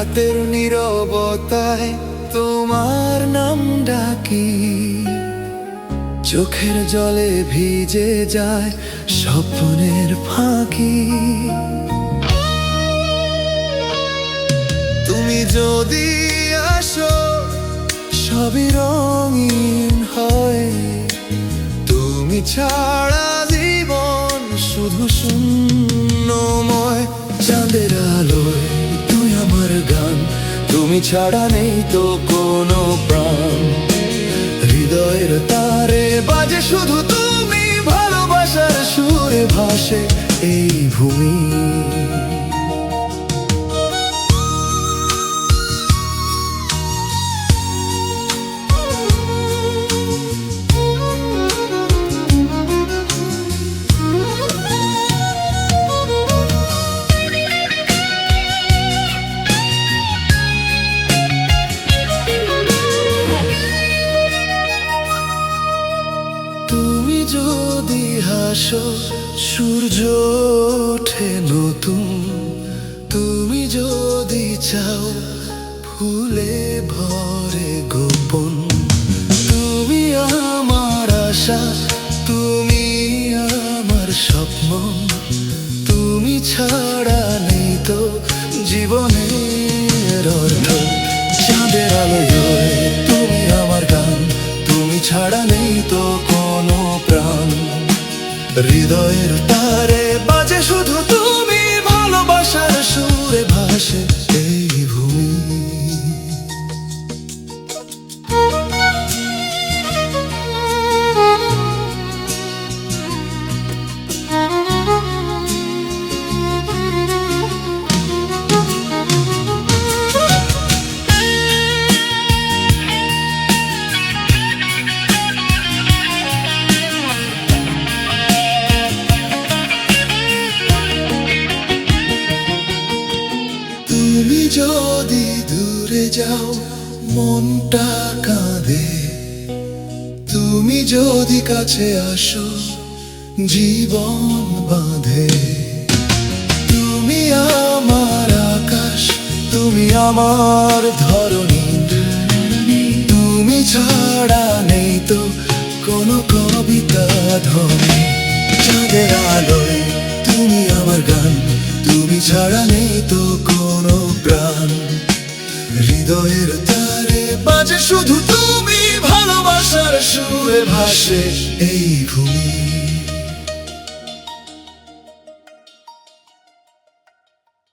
রাতের নীরবতায় তোমার নাম ডাকি, চোখের জলে ভিজে যায় স্বপ্নের ফাঁকি। তুমি যদি আসো সবই রঙিন হয়, তুমি ছাড়া জীবন শুধু শূন্যময়। চাঁদের আলোয় তুই আমার গান, তুমি ছাড়া নেই তো কোনো প্রাণ। হৃদয়ের তারে বাজে শুধু তুমি, ভালোবাসার সুরে ভাসে এই ভূমি। তুমি যদি হাসো সূর্য ওঠে নতুন, তুমি যদি চাও ফুলে ভরে গোপন। তুমি আমার আশা, তুমি আমার স্বপ্ন, তুমি ছাড়া নেই তো জীবনের অর্থ। চাঁদের আলোয় তুমি আমার গান, তুমি ছাড়া নেই তো কোনো প্রাণ। হৃদয়ের তারে বাজে শুধু তুমি, ভালোবাসার সুরে ভাসে এই ভূমি। তুমি যদি দূরে যাও মনটা কাঁদে, তুমি যদি কাছে আসো জীবন বাঁধে। তুমি আমার আকাশ, তুমি আমার ধরণী, তুমি ছাড়া নেই তো কোনো কবিতা ধ্বনি। চাঁদের আলোয় তুমি আমার গান, তুমি ছাড়া নেই তো কোনো প্রাণ। হৃদয়ের তারে বাজে শুধু তুমি, ভালোবাসার সুরে ভাসে এই ভূমি।